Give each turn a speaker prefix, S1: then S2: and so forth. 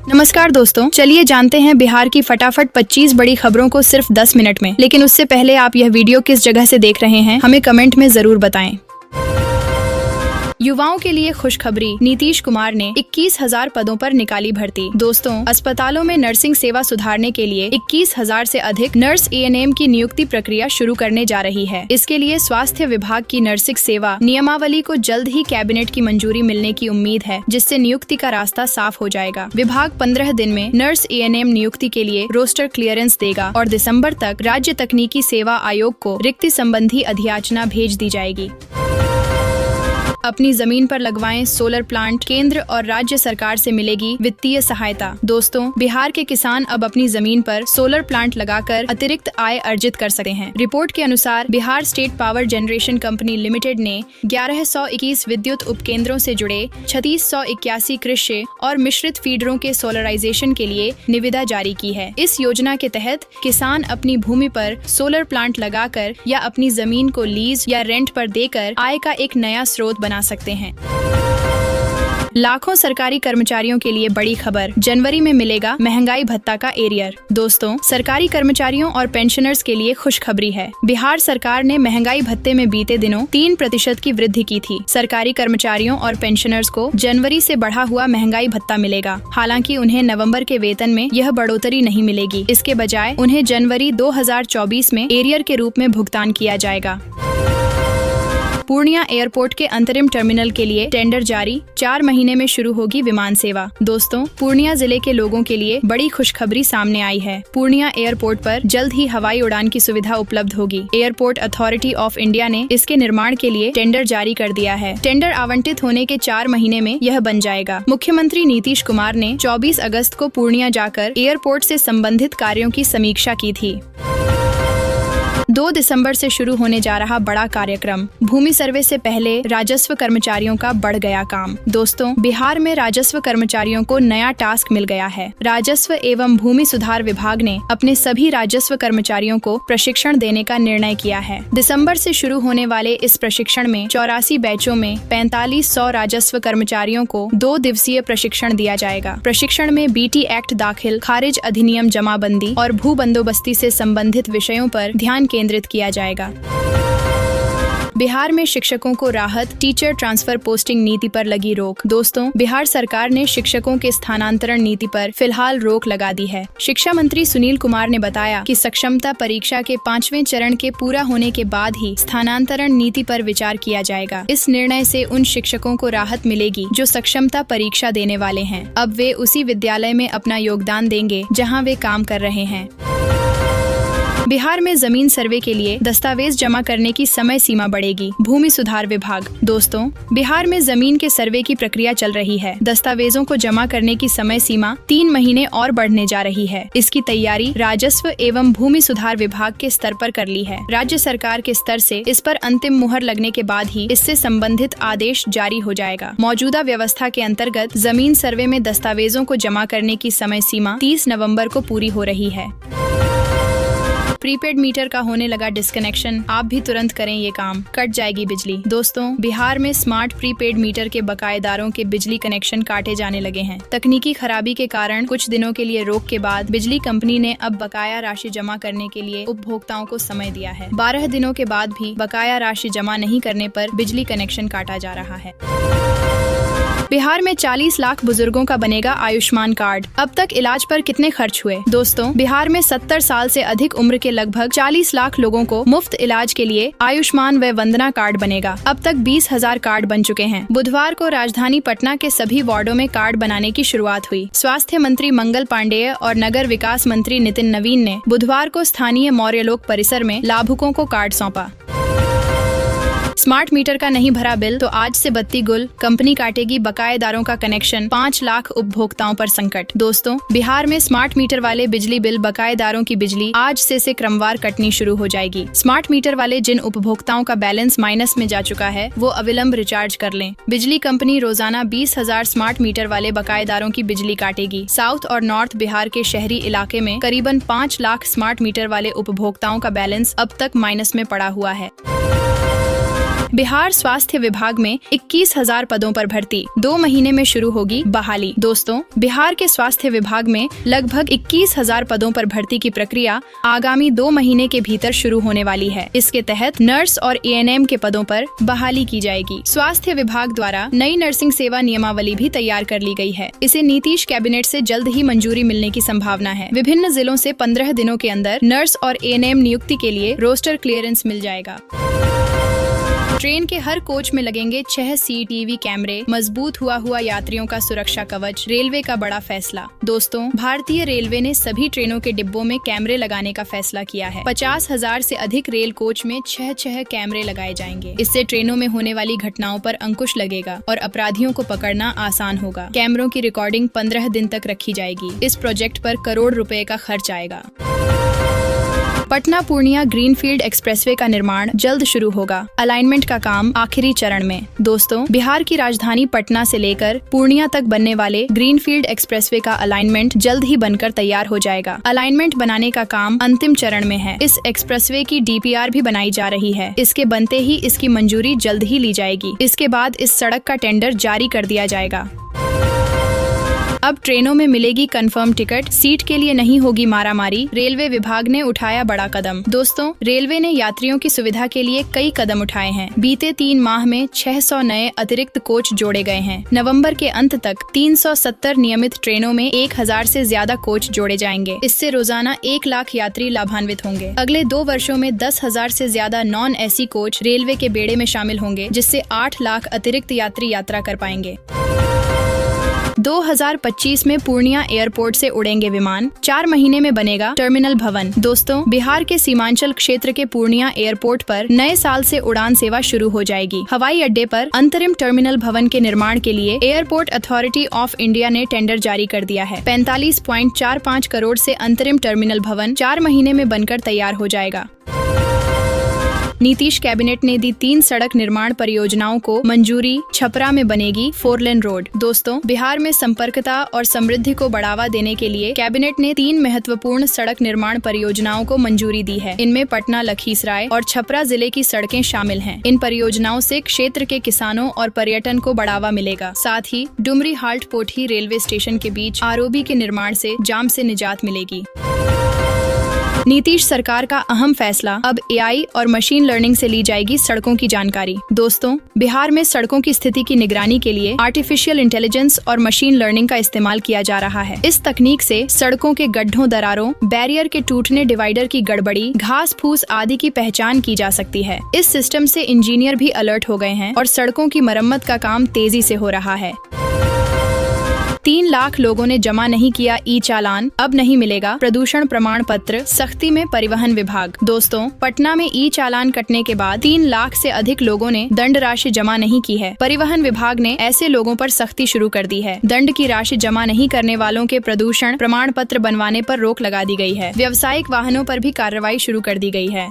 S1: नमस्कार दोस्तों, चलिए जानते हैं बिहार की फटाफट 25 बड़ी खबरों को सिर्फ 10 मिनट में। लेकिन उससे पहले आप यह वीडियो किस जगह से देख रहे हैं हमें कमेंट में जरूर बताएं। युवाओं के लिए खुशखबरी, नीतीश कुमार ने 21,000 पदों पर निकाली भर्ती। दोस्तों, अस्पतालों में नर्सिंग सेवा सुधारने के लिए 21,000 से अधिक नर्स एएनएम की नियुक्ति प्रक्रिया शुरू करने जा रही है। इसके लिए स्वास्थ्य विभाग की नर्सिंग सेवा नियमावली को जल्द ही कैबिनेट की मंजूरी मिलने की उम्मीद है, जिससे नियुक्ति का रास्ता साफ हो जाएगा। विभाग 15 दिन में नर्स एएनएम नियुक्ति के लिए रोस्टर क्लियरेंस देगा और दिसंबर तक राज्य तकनीकी सेवा आयोग को रिक्ति संबंधी अधियाचना भेज दी जाएगी। अपनी जमीन पर लगवाएं सोलर प्लांट, केंद्र और राज्य सरकार से मिलेगी वित्तीय सहायता। दोस्तों, बिहार के किसान अब अपनी जमीन पर सोलर प्लांट लगाकर अतिरिक्त आय अर्जित कर सकते हैं। रिपोर्ट के अनुसार Bihar state power generation company limited ने 1121 विद्युत उपकेंद्रों से जुड़े 3681 कृषि और मिश्रित फीडरों के सोलराइजेशन के लिए निविदा जारी की है। इस योजना के तहत किसान अपनी भूमि पर सोलर प्लांट लगाकर या अपनी जमीन को लीज या रेंट पर देकर आय का एक नया स्रोत बना सकते हैं। लाखों सरकारी कर्मचारियों के लिए बड़ी खबर, जनवरी में मिलेगा महंगाई भत्ता का एरियर। दोस्तों, सरकारी कर्मचारियों और पेंशनर्स के लिए खुशखबरी है। बिहार सरकार ने महंगाई भत्ते में बीते दिनों 3% की वृद्धि की थी। सरकारी कर्मचारियों और पेंशनर्स को जनवरी से बढ़ा हुआ महंगाई भत्ता मिलेगा। हालांकि उन्हें नवंबर के वेतन में यह बढ़ोतरी नहीं मिलेगी। इसके बजाय उन्हें जनवरी 2024 में एरियर के रूप में भुगतान किया जाएगा। पूर्णिया एयरपोर्ट के अंतरिम टर्मिनल के लिए टेंडर जारी, 4 महीने में शुरू होगी विमान सेवा। दोस्तों, पूर्णिया जिले के लोगों के लिए बड़ी खुशखबरी सामने आई है। पूर्णिया एयरपोर्ट पर जल्द ही हवाई उड़ान की सुविधा उपलब्ध होगी। एयरपोर्ट अथॉरिटी ऑफ इंडिया ने इसके निर्माण के लिए टेंडर जारी कर दिया है। टेंडर आवंटित होने के 4 महीने में यह बन जाएगा। मुख्यमंत्री नीतीश कुमार ने 24 अगस्त को पूर्णिया जाकर एयरपोर्ट से संबंधित कार्यों की समीक्षा की थी। 2 दिसंबर से शुरू होने जा रहा बड़ा कार्यक्रम, भूमि सर्वे से पहले राजस्व कर्मचारियों का बढ़ गया काम। दोस्तों, बिहार में राजस्व कर्मचारियों को नया टास्क मिल गया है। राजस्व एवं भूमि सुधार विभाग ने अपने सभी राजस्व कर्मचारियों को प्रशिक्षण देने का निर्णय किया है। दिसंबर से शुरू होने वाले इस प्रशिक्षण में 84 बैचों में 4500 राजस्व कर्मचारियों को 2 दिवसीय प्रशिक्षण दिया जाएगा। प्रशिक्षण में बीटी एक्ट दाखिल, खारिज अधिनियम जमाबंदी और भू बंदोबस्ती से संबंधित विषयों पर ध्यान केंद्रित किया जाएगा। बिहार में शिक्षकों को राहत, टीचर ट्रांसफर पोस्टिंग नीति पर लगी रोक। दोस्तों, बिहार सरकार ने शिक्षकों के स्थानांतरण नीति पर फिलहाल रोक लगा दी है। शिक्षा मंत्री सुनील कुमार ने बताया कि सक्षमता परीक्षा के 5वें चरण के पूरा होने के बाद ही स्थानांतरण नीति पर विचार किया जाएगा। इस निर्णय से उन शिक्षकों को राहत मिलेगी जो सक्षमता परीक्षा देने वाले हैं। अब वे उसी विद्यालय में अपना योगदान देंगे जहाँ वे काम कर रहे हैं। बिहार में जमीन सर्वे के लिए दस्तावेज जमा करने की समय सीमा बढ़ेगी, भूमि सुधार विभाग। दोस्तों, बिहार में जमीन के सर्वे की प्रक्रिया चल रही है। दस्तावेजों को जमा करने की समय सीमा 3 महीने और बढ़ने जा रही है। इसकी तैयारी राजस्व एवं भूमि सुधार विभाग के स्तर पर कर ली है। राज्य सरकार के स्तर से इस पर अंतिम मुहर लगने के बाद ही इससे संबंधित आदेश जारी हो जाएगा। मौजूदा व्यवस्था के अंतर्गत जमीन सर्वे में दस्तावेजों को जमा करने की समय सीमा 30 नवम्बर को पूरी हो रही है। प्रीपेड मीटर का होने लगा डिस्कनेक्शन, आप भी तुरंत करें ये काम, कट जाएगी बिजली। दोस्तों, बिहार में स्मार्ट प्रीपेड मीटर के बकायेदारों के बिजली कनेक्शन काटे जाने लगे हैं। तकनीकी खराबी के कारण कुछ दिनों के लिए रोक के बाद बिजली कंपनी ने अब बकाया राशि जमा करने के लिए उपभोक्ताओं को समय दिया है। 12 दिनों के बाद भी बकाया राशि जमा नहीं करने पर बिजली कनेक्शन काटा जा रहा है। बिहार में 40 लाख बुजुर्गों का बनेगा आयुष्मान कार्ड। अब तक इलाज पर कितने खर्च हुए? दोस्तों, बिहार में 70 साल से अधिक उम्र के लगभग 40 लाख लोगों को मुफ्त इलाज के लिए आयुष्मान व वंदना कार्ड बनेगा। अब तक 20,000 कार्ड बन चुके हैं। बुधवार को राजधानी पटना के सभी वार्डों में कार्ड बनाने की शुरुआत हुई। स्वास्थ्य मंत्री मंगल पांडेय और नगर विकास मंत्री नितिन नवीन ने बुधवार को स्थानीय मौर्यलोक परिसर में लाभुकों को कार्ड सौंपा। स्मार्ट मीटर का नहीं भरा बिल तो आज से बत्ती गुल, कंपनी काटेगी बकायेदारों का कनेक्शन, 5 लाख उपभोक्ताओं पर संकट। दोस्तों, बिहार में स्मार्ट मीटर वाले बिजली बिल बकायेदारों की बिजली आज से क्रमवार कटनी शुरू हो जाएगी। स्मार्ट मीटर वाले जिन उपभोक्ताओं का बैलेंस माइनस में जा चुका है वो अविलंब रिचार्ज कर लें। बिजली कंपनी रोजाना 20,000 स्मार्ट मीटर वाले बकायेदारों की बिजली काटेगी। साउथ और नॉर्थ बिहार के शहरी इलाके में करीबन 5 लाख स्मार्ट मीटर वाले उपभोक्ताओं का बैलेंस अब तक माइनस में पड़ा हुआ है। बिहार स्वास्थ्य विभाग में 21,000 पदों पर भर्ती, 2 महीने में शुरू होगी बहाली। दोस्तों, बिहार के स्वास्थ्य विभाग में लगभग 21,000 पदों पर भर्ती की प्रक्रिया आगामी 2 महीने के भीतर शुरू होने वाली है। इसके तहत नर्स और ANM के पदों पर बहाली की जाएगी। स्वास्थ्य विभाग द्वारा नई नर्सिंग सेवा नियमावली भी तैयार कर ली गई है। इसे नीतीश कैबिनेट से जल्द ही मंजूरी मिलने की संभावना है। विभिन्न जिलों से 15 दिनों के अंदर नर्स और ANM नियुक्ति के लिए रोस्टर क्लियरेंस मिल जाएगा। ट्रेन के हर कोच में लगेंगे 6 CCTV कैमरे, मजबूत हुआ यात्रियों का सुरक्षा कवच, रेलवे का बड़ा फैसला। दोस्तों, भारतीय रेलवे ने सभी ट्रेनों के डिब्बों में कैमरे लगाने का फैसला किया है। 50,000 से अधिक रेल कोच में 6 कैमरे लगाए जाएंगे। इससे ट्रेनों में होने वाली घटनाओं पर अंकुश लगेगा और अपराधियों को पकड़ना आसान होगा। कैमरों की रिकॉर्डिंग 15 दिन तक रखी जाएगी। इस प्रोजेक्ट पर करोड़ रुपए का खर्च आएगा। पटना पूर्णिया ग्रीनफील्ड एक्सप्रेसवे का निर्माण जल्द शुरू होगा। अलाइनमेंट का काम आखिरी चरण में। दोस्तों, बिहार की राजधानी पटना से लेकर पूर्णिया तक बनने वाले ग्रीनफील्ड एक्सप्रेसवे का अलाइनमेंट जल्द ही बनकर तैयार हो जाएगा। अलाइनमेंट बनाने का काम अंतिम चरण में है। इस एक्सप्रेसवे की DPR भी बनाई जा रही है। इसके बनते ही इसकी मंजूरी जल्द ही ली जाएगी। इसके बाद इस सड़क का टेंडर जारी कर दिया जाएगा। अब ट्रेनों में मिलेगी कंफर्म टिकट, सीट के लिए नहीं होगी मारामारी। रेलवे विभाग ने उठाया बड़ा कदम। दोस्तों, रेलवे ने यात्रियों की सुविधा के लिए कई कदम उठाए हैं। बीते 3 माह में 600 नए अतिरिक्त कोच जोड़े गए हैं। नवंबर के अंत तक 370 नियमित ट्रेनों में 1000 से ज्यादा कोच जोड़े जाएंगे। इससे रोजाना 1 लाख यात्री लाभान्वित होंगे। अगले 2 वर्षों में 10,000 से ज्यादा नॉन AC कोच रेलवे के बेड़े में शामिल होंगे, जिससे 8 लाख अतिरिक्त यात्री यात्रा कर पाएंगे। 2025 में पूर्णिया एयरपोर्ट से उड़ेंगे विमान। 4 महीने में बनेगा टर्मिनल भवन। दोस्तों, बिहार के सीमांचल क्षेत्र के पूर्णिया एयरपोर्ट पर नए साल से उड़ान सेवा शुरू हो जाएगी। हवाई अड्डे पर अंतरिम टर्मिनल भवन के निर्माण के लिए एयरपोर्ट अथॉरिटी ऑफ इंडिया ने टेंडर जारी कर दिया है। 45.45 करोड़ से अंतरिम टर्मिनल भवन 4 महीने में बनकर तैयार हो जाएगा। नीतीश कैबिनेट ने दी 3 सड़क निर्माण परियोजनाओं को मंजूरी। छपरा में बनेगी 4 लेन रोड। दोस्तों, बिहार में संपर्कता और समृद्धि को बढ़ावा देने के लिए कैबिनेट ने 3 महत्वपूर्ण सड़क निर्माण परियोजनाओं को मंजूरी दी है। इनमें पटना, लखीसराय और छपरा जिले की सड़कें शामिल हैं। इन परियोजनाओं से क्षेत्र के किसानों और पर्यटन को बढ़ावा मिलेगा। साथ ही डुमरी हाल्ट पोठी रेलवे स्टेशन के बीच ROB के निर्माण से जाम से निजात मिलेगी। नीतीश सरकार का अहम फैसला, अब AI और मशीन लर्निंग से ली जाएगी सड़कों की जानकारी। दोस्तों, बिहार में सड़कों की स्थिति की निगरानी के लिए आर्टिफिशियल इंटेलिजेंस और मशीन लर्निंग का इस्तेमाल किया जा रहा है। इस तकनीक से सड़कों के गड्ढों, दरारों, बैरियर के टूटने, डिवाइडर की गड़बड़ी, घास फूस आदि की पहचान की जा सकती है। इस सिस्टम से इंजीनियर भी अलर्ट हो गए हैं और सड़कों की मरम्मत का काम तेजी से हो रहा है। 3 लाख लोगों ने जमा नहीं किया E-चालान, अब नहीं मिलेगा प्रदूषण प्रमाण पत्र, सख्ती में परिवहन विभाग। दोस्तों, पटना में E-चालान कटने के बाद 3 लाख से अधिक लोगों ने दंड राशि जमा नहीं की है। परिवहन विभाग ने ऐसे लोगों पर सख्ती शुरू कर दी है। दंड की राशि जमा नहीं करने वालों के प्रदूषण प्रमाण पत्र बनवाने पर रोक लगा दी गई है। व्यावसायिक वाहनों पर भी कार्रवाई शुरू कर दी गई है।